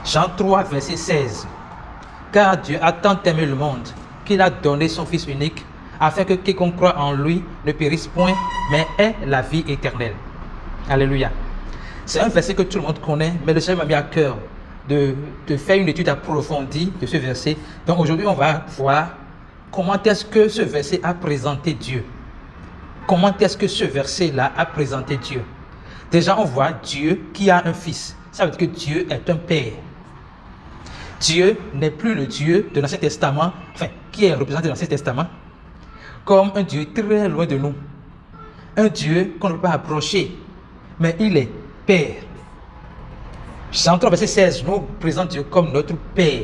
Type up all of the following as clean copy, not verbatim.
Jean 3, verset 16. Car Dieu a tant aimé le monde qu'il a donné son Fils unique, afin que quiconque croit en lui ne périsse point, mais ait la vie éternelle. Alléluia. C'est un verset que tout le monde connaît, mais le Seigneur m'a mis à cœur de faire une étude approfondie de ce verset. Donc aujourd'hui, on va voir comment est-ce que ce verset a présenté Dieu. Comment est-ce que ce verset-là a présenté Dieu. Déjà, on voit Dieu qui a un fils. Ça veut dire que Dieu est un père. Dieu n'est plus le Dieu de l'Ancien Testament, enfin, qui est représenté dans l'Ancien Testament, comme un Dieu très loin de nous. Un Dieu qu'on ne peut pas approcher, mais il est Père. Jean 3, verset 16 nous présente Dieu comme notre Père.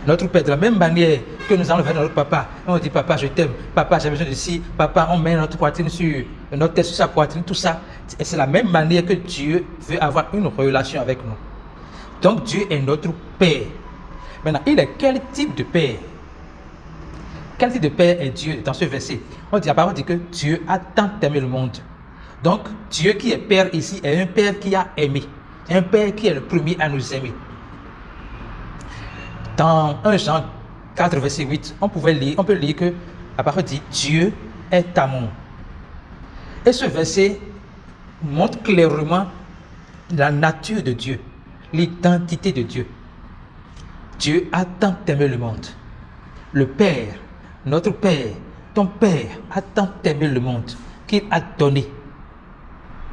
Notre Père, de la même manière que nous allons vers notre papa, on dit papa je t'aime, papa j'ai besoin de ci, papa on met notre poitrine sur notre tête sur sa poitrine, tout ça. Et c'est la même manière que Dieu veut avoir une relation avec nous. Donc Dieu est notre Père. Maintenant, il est quel type de Père? Quel type de Père est Dieu dans ce verset? La parole dit que Dieu a tant aimé le monde. Donc Dieu qui est Père ici est un Père qui a aimé. Un Père qui est le premier à nous aimer. Dans 1 Jean 4, verset 8, on peut lire que la parole dit Dieu est amour. Et ce verset montre clairement la nature de Dieu, l'identité de Dieu. Dieu a tant aimé le monde. Le Père, notre Père, ton Père a tant aimé le monde qu'il a donné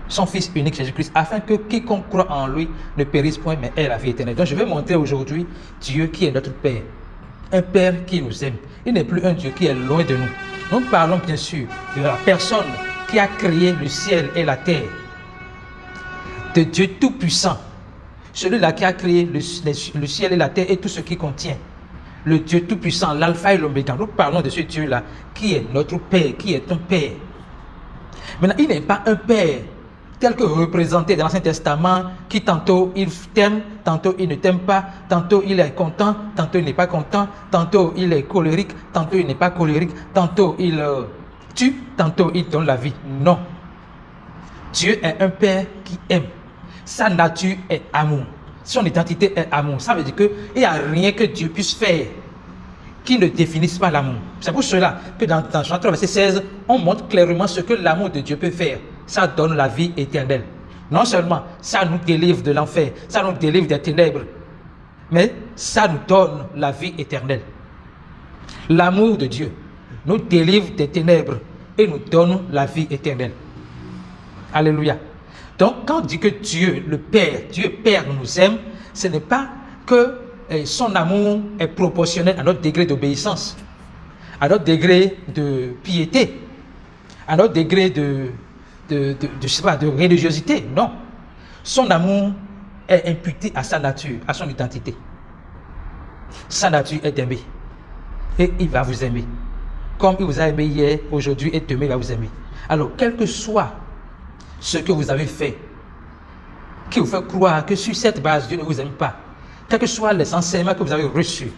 son Fils unique Jésus-Christ, afin que quiconque croit en lui ne périsse point, mais ait la vie éternelle. Donc je vais montrer aujourd'hui Dieu qui est notre Père. Un Père qui nous aime. Il n'est plus un Dieu qui est loin de nous. Nous parlons bien sûr de la personne qui a créé le ciel et la terre. De Dieu Tout-Puissant. Celui-là qui a créé le ciel et la terre et tout ce qui contient. Le Dieu Tout-Puissant, l'alpha et l'oméga. Nous parlons de ce Dieu-là qui est notre Père, qui est ton Père. Maintenant, il n'est pas un Père tel que représenté dans l'Ancien Testament, qui tantôt il t'aime, tantôt il ne t'aime pas, tantôt il est content, tantôt il n'est pas content, tantôt il est colérique, tantôt il n'est pas colérique, tantôt il tue, tantôt il donne la vie. Non. Dieu est un Père qui aime. Sa nature est amour. Son identité est amour. Ça veut dire qu'il n'y a rien que Dieu puisse faire qui ne définisse pas l'amour. C'est pour cela que dans Jean 3, verset 16, on montre clairement ce que l'amour de Dieu peut faire. Ça donne la vie éternelle. Non seulement ça nous délivre de l'enfer, ça nous délivre des ténèbres, mais ça nous donne la vie éternelle. L'amour de Dieu nous délivre des ténèbres et nous donne la vie éternelle. Alléluia. Donc quand on dit que Dieu, le Père, Dieu Père nous aime, ce n'est pas que son amour est proportionnel à notre degré d'obéissance, à notre degré de piété, à notre degré de religiosité. Non. Son amour est imputé à sa nature, à son identité. Sa nature est d'aimer. Et il va vous aimer. Comme il vous a aimé hier, aujourd'hui et demain, il va vous aimer. Alors, quel que soit ce que vous avez fait, qui vous fait croire que sur cette base, Dieu ne vous aime pas, quels que soient les enseignements que vous avez reçus,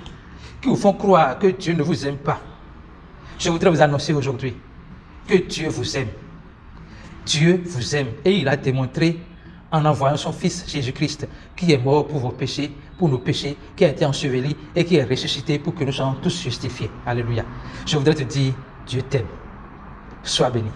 qui vous font croire que Dieu ne vous aime pas, je voudrais vous annoncer aujourd'hui que Dieu vous aime. Dieu vous aime et il a démontré en envoyant son Fils Jésus-Christ qui est mort pour vos péchés, pour nos péchés, qui a été enseveli et qui est ressuscité pour que nous soyons tous justifiés. Alléluia. Je voudrais te dire, Dieu t'aime. Sois béni.